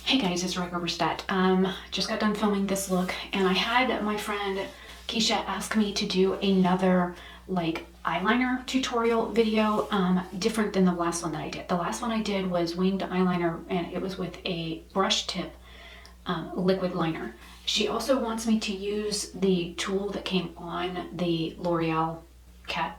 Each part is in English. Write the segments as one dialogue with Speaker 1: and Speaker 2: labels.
Speaker 1: Hey guys, it's Oberstadt. Just got done filming this look, and I had my friend Keisha ask me to do another like eyeliner tutorial video, different than the last one that I did. The last one I did was winged eyeliner, and it was with a brush tip liquid liner. She also wants me to use the tool that came on the L'Oreal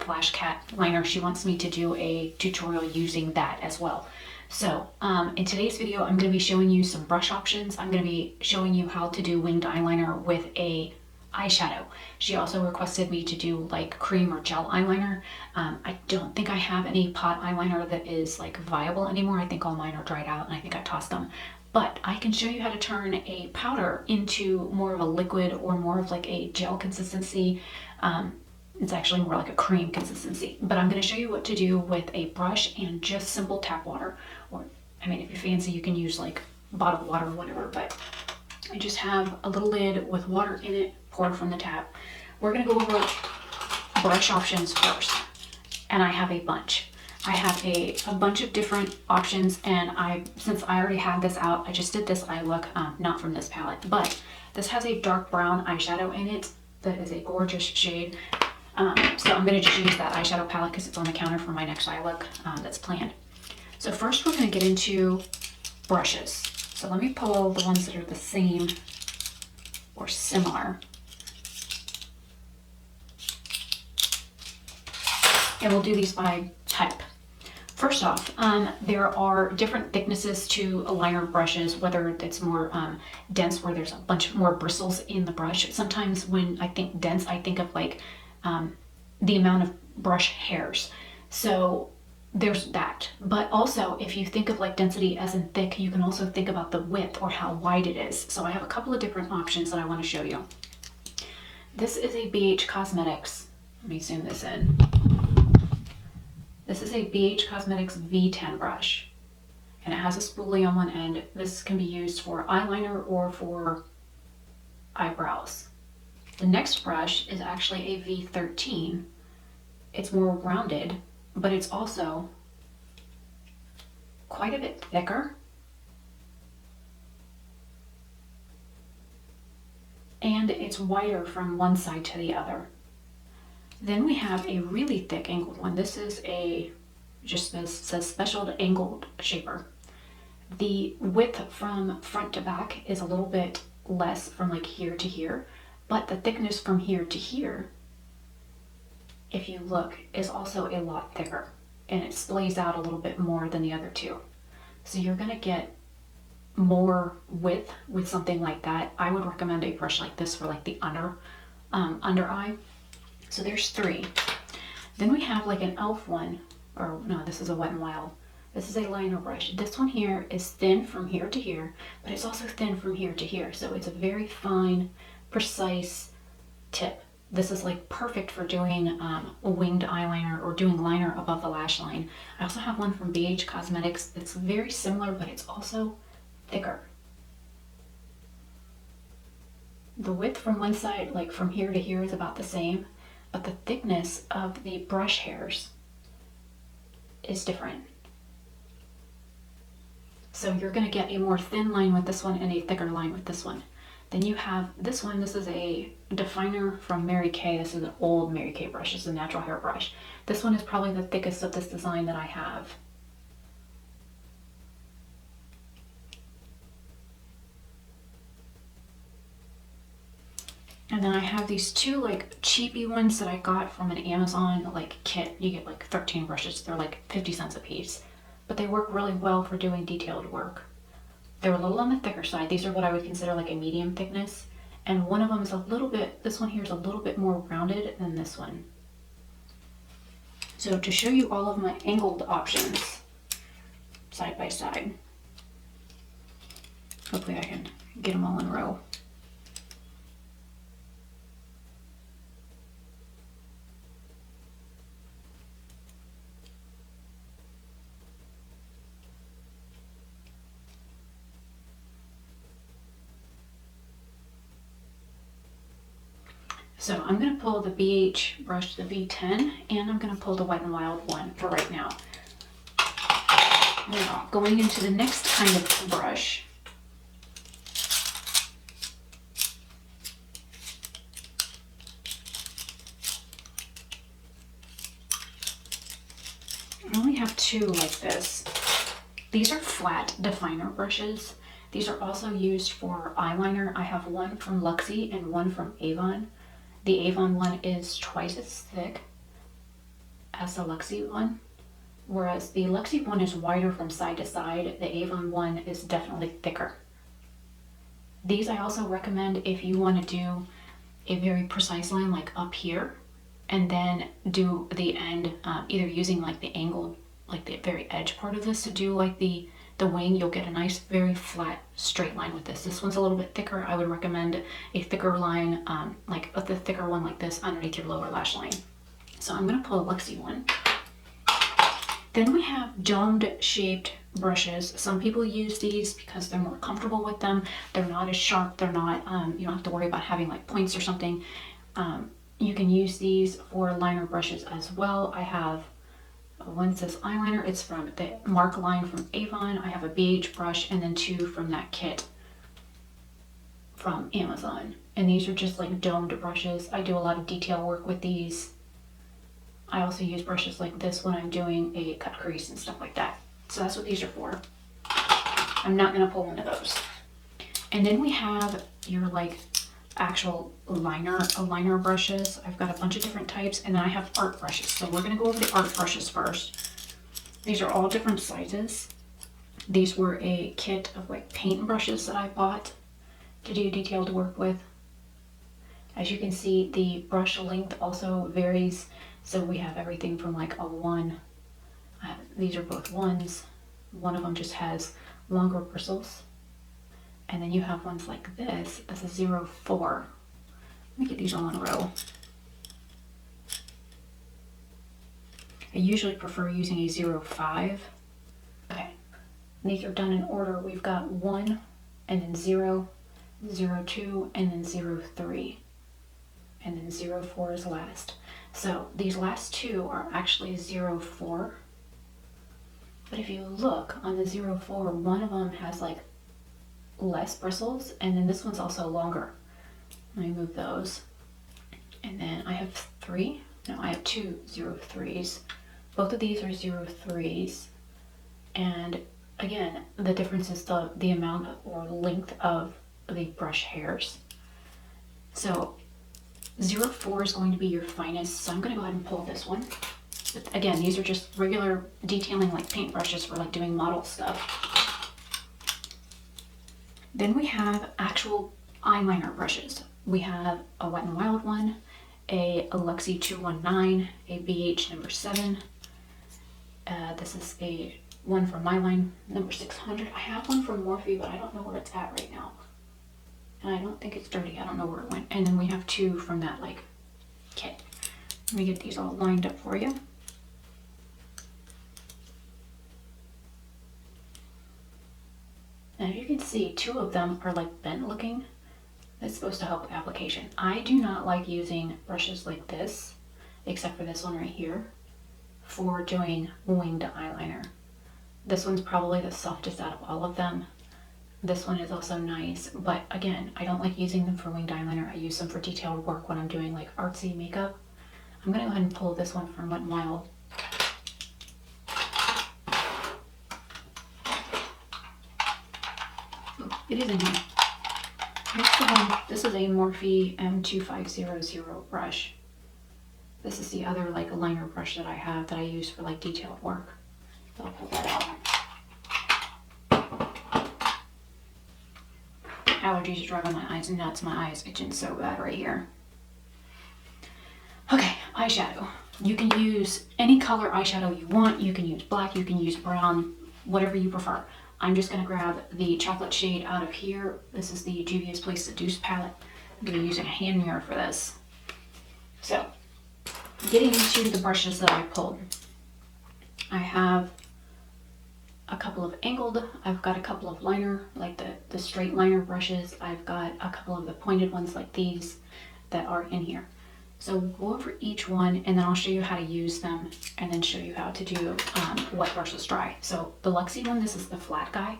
Speaker 1: Flash Cat liner. She wants me to do a tutorial using that as well. So in today's video, I'm going to be showing you some brush options. I'm going to be showing you how to do winged eyeliner with a eyeshadow. She also requested me to do like cream or gel eyeliner. I don't think I have any pot eyeliner that is like viable anymore. I think all mine are dried out and I think I tossed them. But I can show you how to turn a powder into more of a liquid or more of like a gel consistency. It's actually more like a cream consistency, but I'm going to show you what to do with a brush and just simple tap water. Or, I mean, if you're fancy, you can use like bottled water or whatever, but I just have a little lid with water in it poured from the tap. We're going to go over brush options first, and I have a bunch. I have a bunch of different options, and since I already had this out, I just did this eye look, not from this palette, but this has a dark brown eyeshadow in it that is a gorgeous shade. So I'm going to just use that eyeshadow palette because it's on the counter for my next eye look that's planned. So first we're going to get into brushes. So let me pull the ones that are the same or similar. And we'll do these by type. First off, there are different thicknesses to a liner brushes, whether it's more dense where there's a bunch more bristles in the brush. Sometimes when I think dense, I think of like the amount of brush hairs. So there's that. But also, if you think of like density as in thick, you can also think about the width or how wide it is. So I have a couple of different options that I want to show you. This is a BH Cosmetics. Let me zoom this in. This is a BH Cosmetics V10 brush, and it has a spoolie on one end. This can be used for eyeliner or for eyebrows. The next brush is actually a V13. It's more rounded, but it's also quite a bit thicker. And it's wider from one side to the other. Then we have a really thick angled one. This is says special angled shaper. The width from front to back is a little bit less from like here to here, but the thickness from here to here, if you look, is also a lot thicker, and it splays out a little bit more than the other two. So you're gonna get more width with something like that. I would recommend a brush like this for like the under eye. So there's three. Then we have like an e.l.f. one, or no, this is a Wet n Wild. This is a liner brush. This one here is thin from here to here, but it's also thin from here to here. So it's a very fine, precise tip. This is like perfect for doing a winged eyeliner or doing liner above the lash line. I also have one from BH Cosmetics that's very similar, but it's also thicker. The width from one side, like from here to here, is about the same, but the thickness of the brush hairs is different. So you're going to get a more thin line with this one and a thicker line with this one. Then you have this one. This is a definer from Mary Kay. This is an old Mary Kay brush. It's a natural hair brush. This one is probably the thickest of this design that I have. And then I have these two like cheapy ones that I got from an Amazon like kit. You get like 13 brushes. They're like 50 cents a piece, but they work really well for doing detailed work. They're a little on the thicker side. These are what I would consider like a medium thickness. And one of them is a little bit, this one here is a little bit more rounded than this one. So to show you all of my angled options side by side, hopefully I can get them all in a row. So I'm going to pull the BH brush, the V10, and I'm going to pull the Wet n Wild one for right now. Now, going into the next kind of brush, two like this. These are flat definer brushes. These are also used for eyeliner. I have one from Luxie and one from Avon. The Avon one is twice as thick as the Luxie one, whereas the Luxie one is wider from side to side. The Avon one is definitely thicker. These I also recommend if you want to do a very precise line like up here, and then do the end either using like the angle, like the very edge part of this to do like the wing. You'll get a nice very flat straight line with this. This one's a little bit thicker. I would recommend a thicker line, like the thicker one like this underneath your lower lash line. So I'm going to pull a Luxie one. Then we have domed shaped brushes. Some people use these because they're more comfortable with them. They're not as sharp. They're not, you don't have to worry about having like points or something. You can use these for liner brushes as well. I have one says eyeliner. It's from the Mark line from Avon. I have a BH brush and then two from that kit from Amazon. And these are just like domed brushes. I do a lot of detail work with these. I also use brushes like this when I'm doing a cut crease and stuff like that. So that's what these are for. I'm not going to pull one of those. And then we have your like actual liner brushes. I've got a bunch of different types, and then I have art brushes. So we're going to go over the art brushes first. These are all different sizes. These were a kit of like paint brushes that I bought to do detailed work with. As you can see, the brush length also varies. So we have everything from like a 1. These are both 1s. One of them just has longer bristles. And then you have ones like this. That's a 04. Let me get these all in a row. I usually prefer using a 05. Okay. And these are done in order. We've got 1, and then 0, 02, and then 03. And then 04 is last. So these last two are actually 04. But if you look on the 04, one of them has like less bristles, and then this one's also longer. Let me move those. And then I have 3. No, I have 2 03s. Both of these are 03s. And again, the difference is the amount or length of the brush hairs. So 04 is going to be your finest, so I'm going to go ahead and pull this one. But again, these are just regular detailing like paint brushes for like doing model stuff. Then we have actual eyeliner brushes. We have a Wet n Wild one, a Luxie 219, a BH number 7. This is a one from my line, number 600. I have one from Morphe, but I don't know where it's at right now. And I don't think it's dirty. I don't know where it went. And then we have 2 from that like kit. Let me get these all lined up for you. And as you can see, 2 of them are like bent looking. That's supposed to help with application. I do not like using brushes like this, except for this one right here, for doing winged eyeliner. This one's probably the softest out of all of them. This one is also nice, but again, I don't like using them for winged eyeliner. I use them for detailed work when I'm doing like artsy makeup. I'm gonna go ahead and pull this one from Wet n Wild. It is in here. Here's the one. This is a Morphe M2500 brush. This is the other like liner brush that I have that I use for like detailed work. So I'll pull that out. Allergies are driving my eyes nuts. My eyes itching so bad right here. Okay, eyeshadow. You can use any color eyeshadow you want. You can use black, you can use brown, whatever you prefer. I'm just going to grab the chocolate shade out of here. This is the Juvia's Place Seduce palette. I'm going to be using a hand mirror for this. So, getting into the brushes that I pulled. I have a couple of angled, I've got a couple of liner, like the straight liner brushes. I've got a couple of the pointed ones like these that are in here. So we'll go over each one and then I'll show you how to use them and then show you how to do wet versus dry. So the Luxie one, this is the flat guy.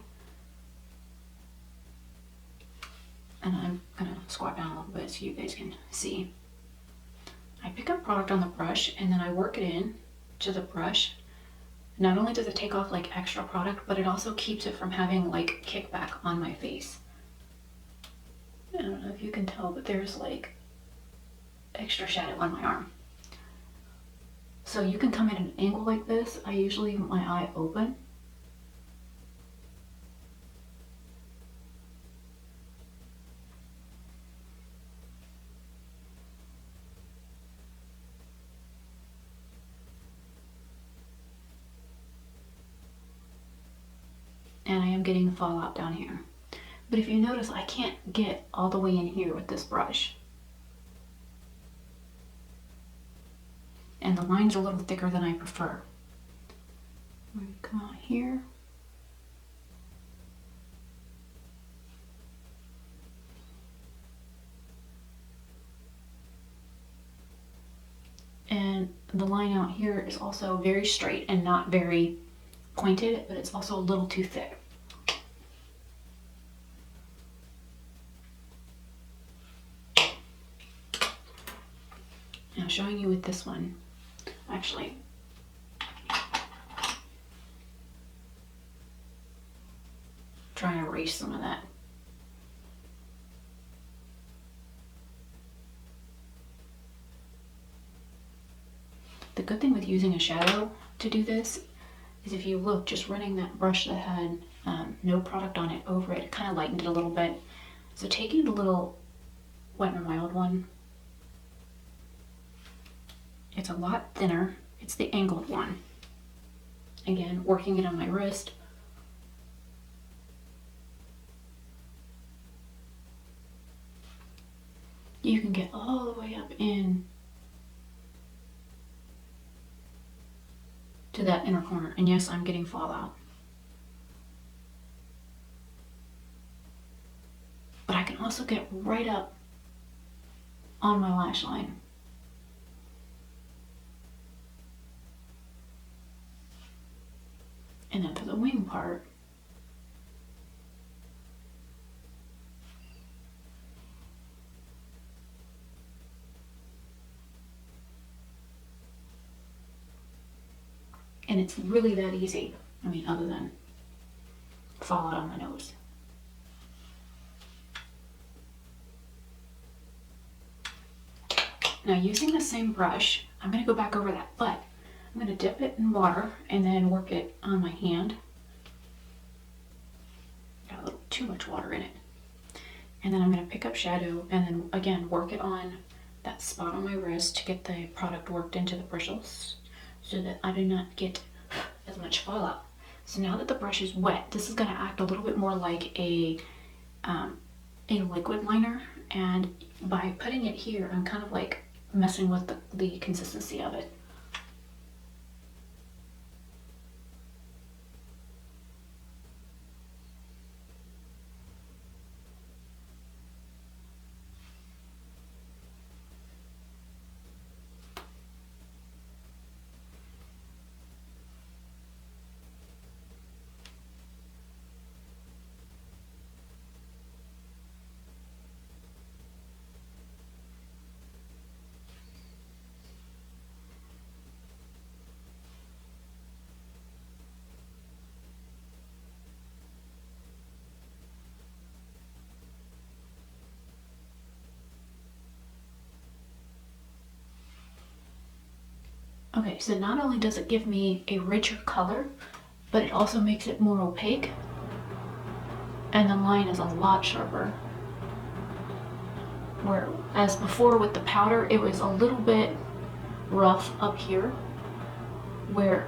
Speaker 1: And I'm gonna squat down a little bit so you guys can see. I pick up product on the brush and then I work it in to the brush. Not only does it take off like extra product, but it also keeps it from having like kickback on my face. I don't know if you can tell, but there's like extra shadow on my arm. So you can come at an angle like this. I usually leave my eye open. And I am getting the fallout down here. But if you notice, I can't get all the way in here with this brush. And the lines are a little thicker than I prefer. I'm going to come out here. And the line out here is also very straight and not very pointed, but it's also a little too thick. Now showing you with this one, actually, try and erase some of that. The good thing with using a shadow to do this is if you look, just running that brush that had no product on it over it, it kind of lightened it a little bit. So taking the little Wet n Wild one, it's a lot thinner. It's the angled one. Again, working it on my wrist. You can get all the way up in to that inner corner. And yes, I'm getting fallout. But I can also get right up on my lash line. And then for the wing part, and it's really that easy. I mean, other than fallout on my nose. Now using the same brush, I'm going to go back over that, but I'm going to dip it in water and then work it on my hand. Got a little too much water in it. And then I'm going to pick up shadow and then again work it on that spot on my wrist to get the product worked into the bristles so that I do not get as much fallout. So now that the brush is wet, this is going to act a little bit more like a liquid liner, and by putting it here, I'm kind of like messing with the consistency of it. Okay, so not only does it give me a richer color, but it also makes it more opaque, and the line is a lot sharper. Whereas before with the powder, it was a little bit rough up here, where,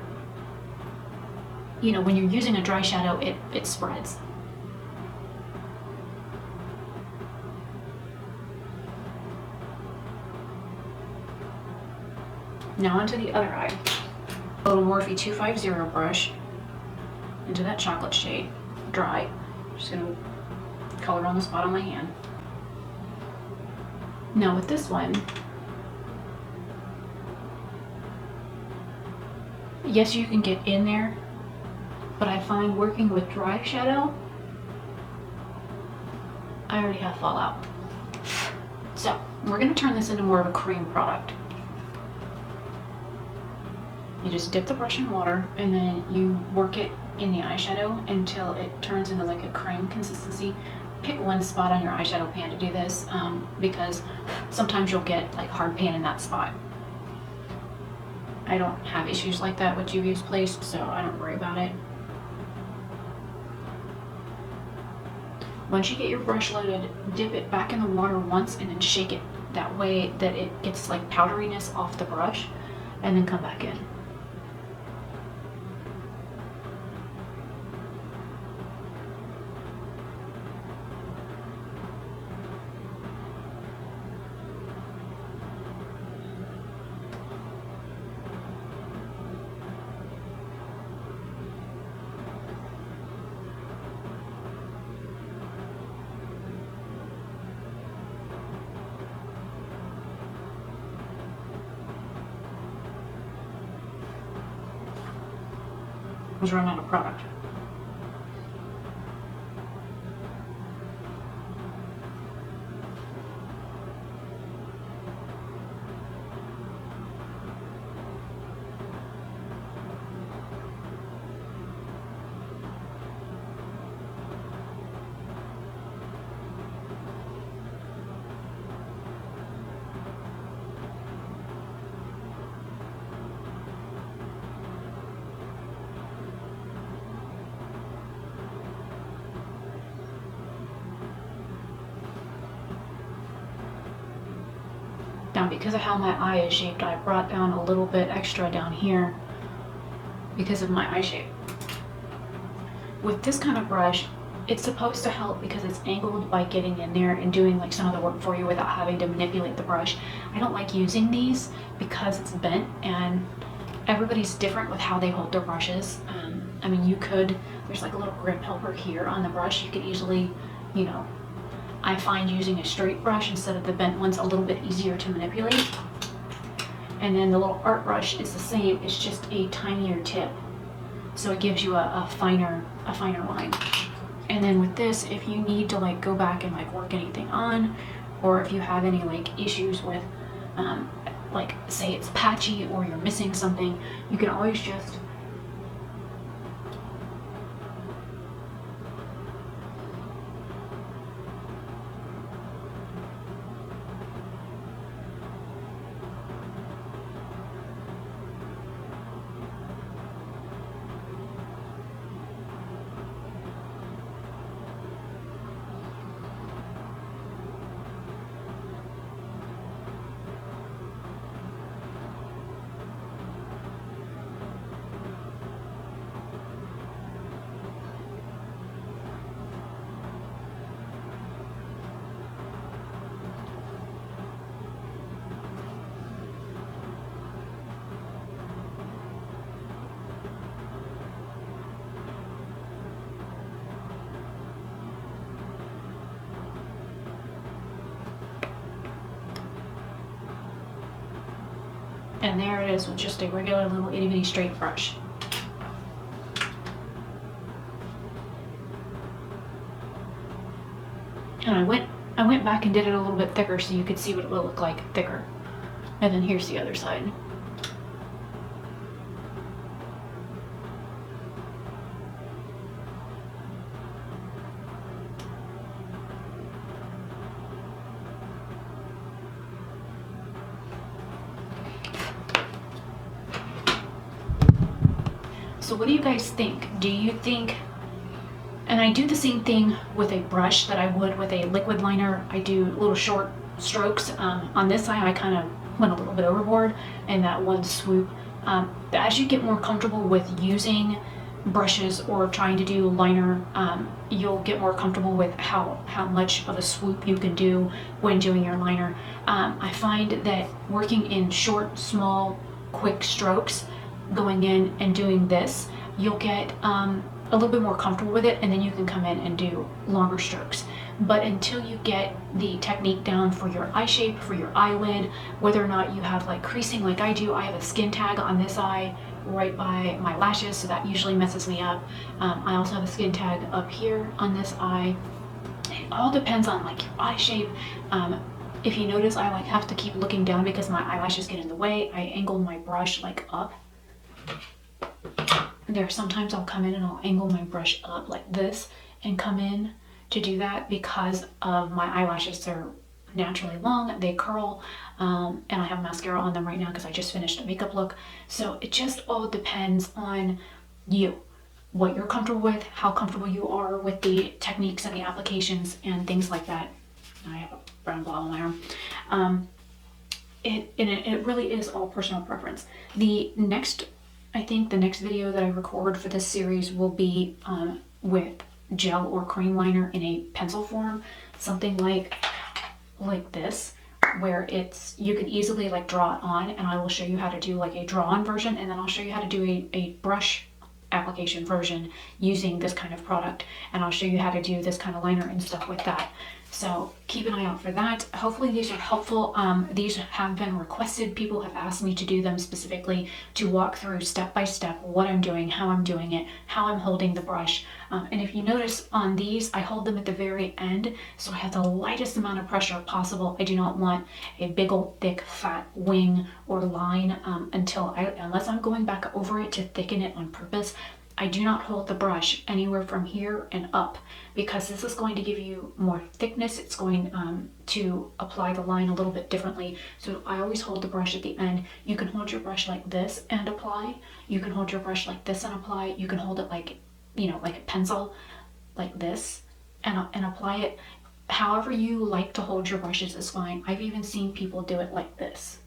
Speaker 1: you know, when you're using a dry shadow, it spreads. Now onto the other eye. A little Morphe 250 brush into that chocolate shade, dry. Just gonna color on the spot on my hand. Now with this one, yes, you can get in there, but I find working with dry shadow, I already have fallout. So we're gonna turn this into more of a cream product. You just dip the brush in water and then you work it in the eyeshadow until it turns into like a cream consistency. Pick one spot on your eyeshadow pan to do this because sometimes you'll get like hard pan in that spot. I don't have issues like that with Juvia's Place, so I don't worry about it. Once you get your brush loaded, dip it back in the water once and then shake it. That way that it gets like powderiness off the brush, and then come back in. I was running out of product. Now, because of how my eye is shaped, I brought down a little bit extra down here because of my eye shape. With this kind of brush, it's supposed to help because it's angled by getting in there and doing like some of the work for you without having to manipulate the brush. I don't like using these because it's bent, and everybody's different with how they hold their brushes. I mean, you could, there's like a little grip helper here on the brush. You could easily, you know, I find using a straight brush instead of the bent ones a little bit easier to manipulate. And then the little art brush is the same, it's just a tinier tip. So it gives you a finer line. And then with this, if you need to like go back and like work anything on, or if you have any like issues with, like say it's patchy or you're missing something, you can always just and there it is with just a regular little itty bitty straight brush. And I went back and did it a little bit thicker so you could see what it will look like thicker. And then here's the other side. So what do you guys think? Do you think, and I do the same thing with a brush that I would with a liquid liner. I do little short strokes. On this eye, I kind of went a little bit overboard in that one swoop. As you get more comfortable with using brushes or trying to do liner, you'll get more comfortable with how much of a swoop you can do when doing your liner. I find that working in short, small, quick strokes, going in and doing this, you'll get a little bit more comfortable with it, and then you can come in and do longer strokes. But until you get the technique down for your eye shape, for your eyelid, whether or not you have like creasing like I do, I have a skin tag on this eye right by my lashes, so that usually messes me up. I also have a skin tag up here on this eye. It all depends on like your eye shape. If you notice, I like have to keep looking down because my eyelashes get in the way. I angle my brush like up Sometimes I'll come in and I'll angle my brush up like this and come in to do that because of my eyelashes. They're naturally long, they curl, and I have mascara on them right now because I just finished a makeup look. So it just all depends on you, what you're comfortable with, how comfortable you are with the techniques and the applications and things like that. I have a brown ball on my arm. It really is all personal preference. I think the next video that I record for this series will be with gel or cream liner in a pencil form, something like this, where you can easily like draw it on, and I will show you how to do like a draw on version, and then I'll show you how to do a brush application version using this kind of product, and I'll show you how to do this kind of liner and stuff with that. So keep an eye out for that. Hopefully these are helpful. These have been requested. People have asked me to do them specifically to walk through step by step what I'm doing, how I'm doing it, how I'm holding the brush. And if you notice on these, I hold them at the very end, so I have the lightest amount of pressure possible. I do not want a big old thick fat wing or line unless I'm going back over it to thicken it on purpose. I do not hold the brush anywhere from here and up because this is going to give you more thickness. It's going to apply the line a little bit differently. So I always hold the brush at the end. You can hold your brush like this and apply. You can hold your brush like this and apply. You can hold it like, like a pencil, like this, and apply it. However you like to hold your brushes is fine. I've even seen people do it like this.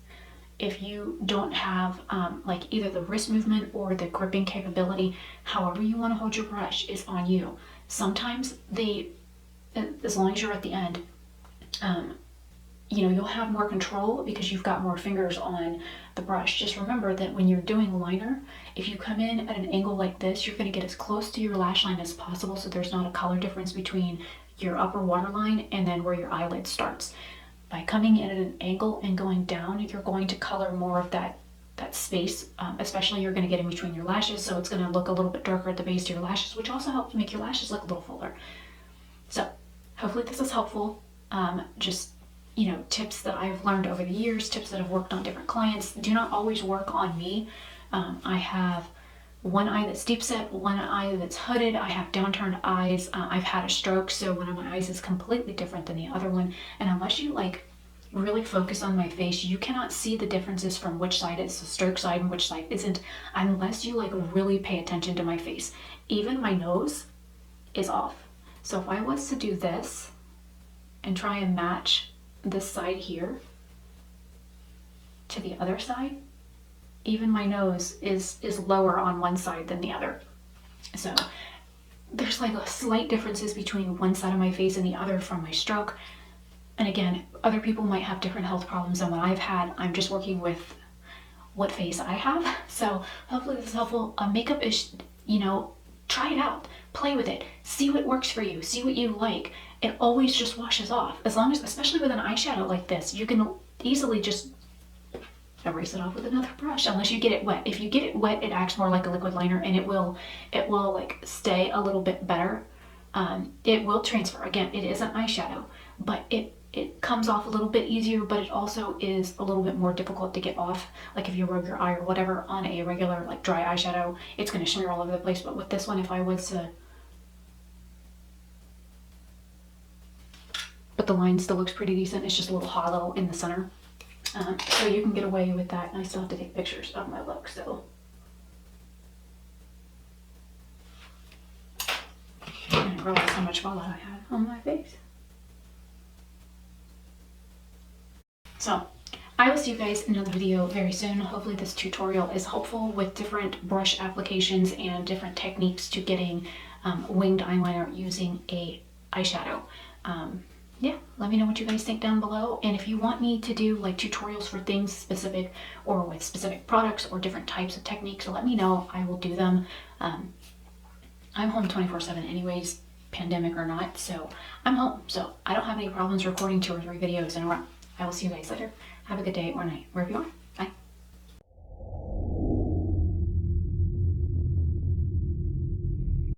Speaker 1: If you don't have like either the wrist movement or the gripping capability, however you want to hold your brush is on you. Sometimes as long as you're at the end, you'll have more control because you've got more fingers on the brush. Just remember that when you're doing liner, if you come in at an angle like this, you're going to get as close to your lash line as possible so there's not a color difference between your upper waterline and then where your eyelid starts. By coming in at an angle and going down, you're going to color more of that space, especially you're going to get in between your lashes, so it's going to look a little bit darker at the base of your lashes, which also helps make your lashes look a little fuller. So hopefully this is helpful. Just tips that I've learned over the years, tips that have worked on different clients, do not always work on me. I have one eye that's deep set, one eye that's hooded. I have downturned eyes. I've had a stroke, so one of my eyes is completely different than the other one. And unless you really focus on my face, you cannot see the differences from which side is the stroke side and which side isn't, unless you really pay attention to my face. Even my nose is off. So if I was to do this and try and match this side here to the other side, even my nose is lower on one side than the other. So there's slight differences between one side of my face and the other from my stroke. And again, other people might have different health problems than what I've had. I'm just working with what face I have. So hopefully this is helpful. Makeup is, try it out, play with it, see what works for you, see what you like. It always just washes off. As long as, especially with an eyeshadow like this, you can easily just erase it off with another brush, unless you get it wet. If you get it wet, it acts more like a liquid liner, and it will stay a little bit better. It will transfer. Again, it is an eyeshadow, but it comes off a little bit easier, but it also is a little bit more difficult to get off. Like if you rub your eye or whatever on a regular dry eyeshadow, it's going to smear all over the place. But with this one, if I was to, but the line still looks pretty decent. It's just a little hollow in the center. So you can get away with that, and I still have to take pictures of my look, so. I didn't realize how much fallout I had on my face. So, I will see you guys in another video very soon. Hopefully this tutorial is helpful with different brush applications and different techniques to getting winged eyeliner using a eyeshadow. Yeah, let me know what you guys think down below, and if you want me to do tutorials for things specific or with specific products or different types of techniques, let me know. I will do them. I'm home 24/7 anyways, pandemic or not, so I'm home, so I don't have any problems recording 2 or 3 videos in a row. I will see you guys later. Have a good day or night, wherever you are.